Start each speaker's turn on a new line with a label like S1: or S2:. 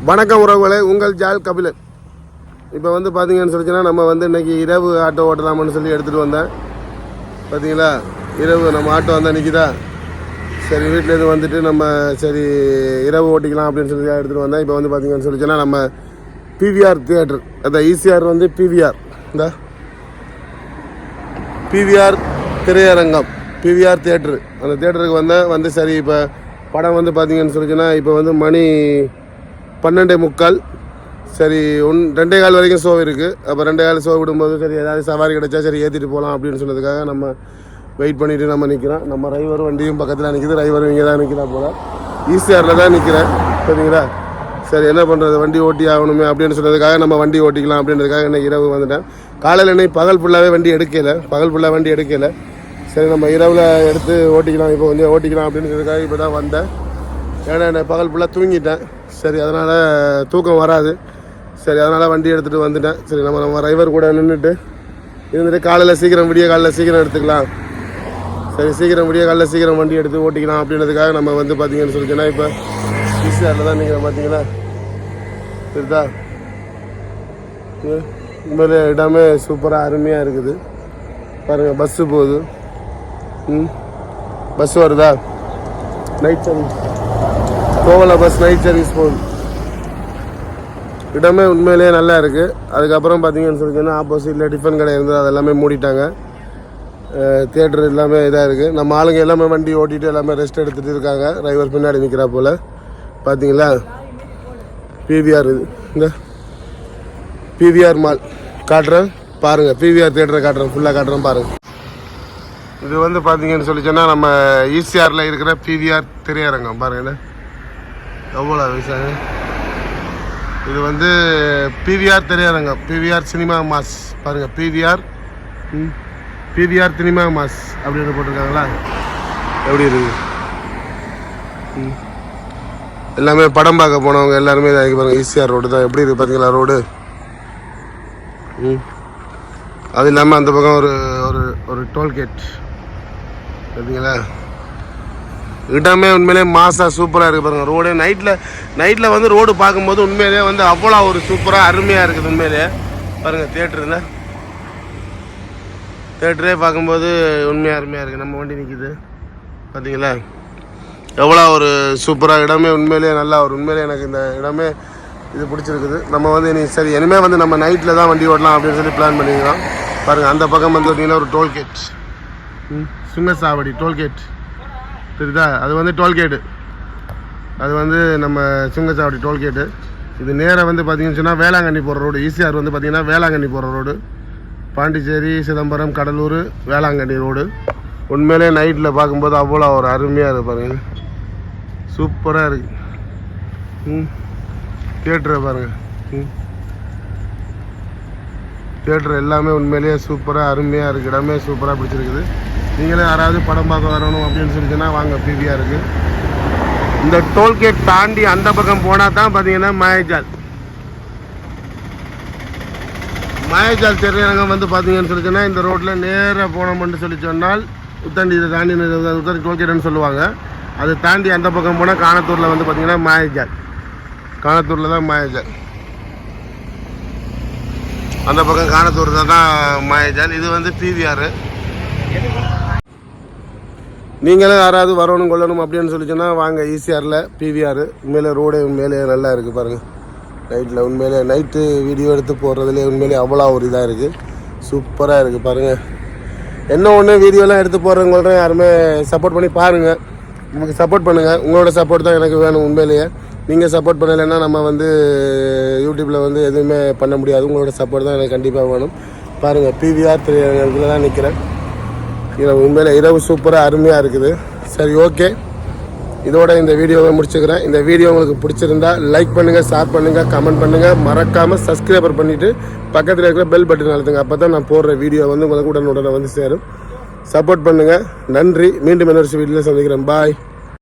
S1: வணக்கம் உறவுகளே, உங்கள் ஜால் கபிலன். இப்போ வந்து பார்த்தீங்கன்னு சொல்லிச்சுன்னா நம்ம வந்து இன்றைக்கி இரவு ஆட்டோ ஓட்டலாம்னு சொல்லி எடுத்துகிட்டு வந்தேன். பார்த்தீங்களா, இரவு நம்ம ஆட்டோ வந்தால் நிற்கிதா. சரி, வீட்டிலேருந்து வந்துட்டு நம்ம சரி இரவு ஓட்டிக்கலாம் அப்படின்னு சொல்லி எடுத்துகிட்டு வந்தேன். இப்போ வந்து பார்த்தீங்கன்னு சொல்லிச்சுன்னா நம்ம பிவிஆர் தியேட்டர், அதான் ஈசிஆர் வந்து பிவிஆர், இந்த பிவிஆர் திரையரங்கம், பிவிஆர் தியேட்டரு, அந்த தியேட்டருக்கு வந்து சரி இப்போ படம் வந்து பார்த்தீங்கன்னு சொல்லிச்சுன்னா இப்போ வந்து மணி 12:45. சரி 2:15 வரைக்கும் ஷோ இருக்குது. அப்போ 2:15 ஷோ விடும்போது சரி ஏதாவது சவாரி கிடச்சா சரி ஏற்றிட்டு போகலாம் அப்படின்னு சொன்னதுக்காக நம்ம வெயிட் பண்ணிவிட்டு நம்ம நிற்கிறோம். நம்ம டிரைவர் வண்டியும் பக்கத்தில் நிற்கிது, டிரைவரும் இங்கே தான் நிற்கிறா போல். ஈசிஆரில் தான் நிற்கிறேன். சரிங்களா, சரி என்ன பண்ணுறது, வண்டி ஓட்டி ஆகணுமே அப்படின்னு சொன்னதுக்காக நம்ம வண்டி ஓட்டிக்கலாம் அப்படின்றதுக்காக இன்றைக்கி இரவு வந்துட்டேன். காலையில் இன்னைக்கு பகல் ஃபுல்லாகவே வண்டி எடுக்கலை. சரி நம்ம இரவில் எடுத்து ஓட்டிக்கலாம், இப்போ கொஞ்சம் ஓட்டிக்கலாம் அப்படின்றதுக்காக இப்போ தான் வந்தேன். ஏன்னா நான் பகல் ஃபுல்லாக தூங்கிட்டேன். சரி அதனால் தூக்கம் வராது. சரி அதனால் வண்டி எடுத்துகிட்டு வந்துட்டேன். சரி நம்ம டிரைவர் கூட இருந்துட்டு காலையில் சீக்கிரம் எடுத்துக்கலாம். சரி சீக்கிரம் வண்டி எடுத்து ஓட்டிக்கலாம் அப்படின்றதுக்காக நம்ம வந்து பார்த்தீங்கன்னு சொல்லிச்சுன்னா இப்போ ஈசிஆரில் தான் நீங்கள் பார்த்தீங்கன்னா சரிதா. உண்மையிலே இடமே சூப்பராக அருமையாக இருக்குது. பாருங்கள், பஸ்ஸு போகுது. பஸ் வருதா, நைட் சர்வீஸ் கோவலா பஸ் நைட் சர்வீஸ் போகுது. இடமே உண்மையிலேயே நல்லா இருக்குது. அதுக்கப்புறம் பார்த்தீங்கன்னு சொல்லிச்சுன்னா ஆப்போசிட்டில் டிஃபன் கடை இருந்தது, அதெல்லாமே மூடிட்டாங்க. தியேட்டர் எல்லாமே இதாக இருக்குது. நம்ம ஆளுங்க எல்லாமே வண்டி ஓட்டிகிட்டு எல்லாமே ரெஸ்ட் எடுத்துகிட்டு இருக்காங்க. டிரைவர் பின்னாடி நிற்கிறா போல். பார்த்தீங்களா, பிவிஆர் இது, இந்த பிவிஆர் மால் காட்டுறேன் பாருங்கள். பிவிஆர் தியேட்டரை காட்டுறேன், ஃபுல்லாக காட்டுறேன் பாருங்கள். இது வந்து பார்த்தீங்கன்னு சொல்லிச்சோன்னா நம்ம ஈசிஆரில் இருக்கிற பிவிஆர் திரையரங்கம் பாருங்கள், எவ்வளோ வயசாக. இது வந்து பிவிஆர் திரையரங்கம், பிவிஆர் சினிமா மாஸ் பாருங்கள். பிவிஆர் சினிமா மாஸ் அப்படின்னு போட்டிருக்காங்களா, எப்படி இருக்குது. எல்லாமே படம் பார்க்க போனவங்க எல்லாருமே இதாக பாருங்கள். ஈசிஆர் ரோடு தான் எப்படி இருக்குது பார்த்தீங்களா ரோடு. அது இல்லாமல் அந்த பக்கம் ஒரு டோல்கேட் பார்த்தீங்களா. இடமே உண்மையிலே மாசாக சூப்பராக இருக்குது பாருங்கள். ரோடு நைட்டில் வந்து ரோடு பார்க்கும்போது உண்மையிலே வந்து அவ்வளோ ஒரு சூப்பராக அருமையாக இருக்குது உண்மையிலே. பாருங்கள், தேட்டரே பார்க்கும்போது உண்மையாக அருமையாக இருக்குது. நம்ம வண்டி நிற்கிது பார்த்தீங்களா, எவ்வளோ ஒரு சூப்பராக இடமே உண்மையிலே நல்லா ஒரு உண்மையிலே எனக்கு இந்த இடமே இது பிடிச்சிருக்குது. நம்ம வந்து சரி இனிமேல் வந்து நம்ம நைட்டில் தான் வண்டி ஓட்டலாம் அப்படின்னு சொல்லி பிளான் பண்ணிக்கிறோம். பாருங்கள், அந்த பக்கம் வந்து பார்த்தீங்கன்னா ஒரு டோல்கேட், சுங்கசாவடி டோல்கேட் தெரியுதா. அது வந்து டோல்கேட்டு, அது வந்து நம்ம சுங்கசாவடி டோல்கேட்டு. இது நேராக வந்து பார்த்தீங்கன்னு சொன்னால் வேளாங்கண்ணி போகிற ரோடு. ஈசிஆர் வந்து பார்த்திங்கன்னா வேளாங்கண்ணி போகிற ரோடு. பாண்டிச்சேரி, சிதம்பரம், கடலூர், வேளாங்கண்ணி ரோடு. உண்மையிலே நைட்டில் பார்க்கும்போது அவ்வளோ ஒரு அருமையாக இருக்குது பாருங்கள், சூப்பராக இருக்குது. தியேட்டரை பாருங்கள், தியேட்டர் எல்லாமே உண்மையிலேயே சூப்பராக அருமையாக இருக்குது. இடமே சூப்பராக பிடிச்சிருக்குது. நீங்களே யாராவது படம் பார்க்க வரணும் அப்படின்னு சொல்லிச்சுன்னா வாங்க, பிவிஆர் இருக்குது. இந்த டோல்கேட் தாண்டி அந்த பக்கம் போனால் தான் பார்த்தீங்கன்னா மாயஜால் திரையரங்கம் வந்து பார்த்தீங்கன்னு சொல்லிச்சுன்னா இந்த ரோட்டில் நேராக போனோம்னு சொல்லி சொன்னால் உத்தண்டி, இதை தாண்டி உத்தண்டி டோல்கேட்டுன்னு சொல்லுவாங்க. அதை தாண்டி அந்த பக்கம் போனால் காணத்தூரில் வந்து பார்த்தீங்கன்னா மாயஜால், காணத்தூரில் தான் மாயஜால். அந்த பக்கம் காணத்தூரில் தான் மாயஜால். இது வந்து பிவிஆர். நீங்களும் யாராவது வரணும் கொள்ளணும் அப்படின்னு சொல்லிச்சுன்னா வாங்க, ஈசிஆரில் பிவிஆர். உண்மையிலே ரோடு உண்மையிலே நல்லா இருக்குது பாருங்கள். நைட்டில் உண்மையிலே நைட்டு வீடியோ எடுத்து போடுறதுலேயே உண்மையிலே அவ்வளோ ஒரு இதாக இருக்குது, சூப்பராக இருக்குது பாருங்கள். என்ன ஒன்று வீடியோலாம் எடுத்து போடுறவங்கள்ட்ட யாருமே சப்போர்ட் பண்ணி பாருங்கள், நமக்கு சப்போர்ட் பண்ணுங்கள். உங்களோட சப்போர்ட் தான் எனக்கு வேணும் உண்மையிலேயே. நீங்கள் சப்போர்ட் பண்ணலைன்னா நம்ம வந்து யூடியூப்பில் வந்து எதுவுமே பண்ண முடியாது. உங்களோட சப்போர்ட் தான் எனக்கு கண்டிப்பாக வேணும். பாருங்கள், பிவிஆர் திரையரங்கத்தில் தான் நிற்கிறேன். உண்மையில இரவு சூப்பராக அருமையாக இருக்குது. சரி, ஓகே, இதோட இந்த வீடியோவை முடிச்சுக்கிறேன். இந்த வீடியோ உங்களுக்கு பிடிச்சிருந்தா லைக் பண்ணுங்கள், ஷேர் பண்ணுங்கள், கமெண்ட் பண்ணுங்கள். மறக்காமல் சப்ஸ்கிரைபர் பண்ணிவிட்டு பக்கத்தில் இருக்கிற பெல் பட்டன் அழுத்துங்க. அப்போ தான் நான் போடுற வீடியோ வந்து உங்களுக்கு உடனே வந்து சேரும். சப்போர்ட் பண்ணுங்கள். நன்றி. மீண்டும் இன்னொரு வீடியோவில் சந்திக்கிறேன். பாய்.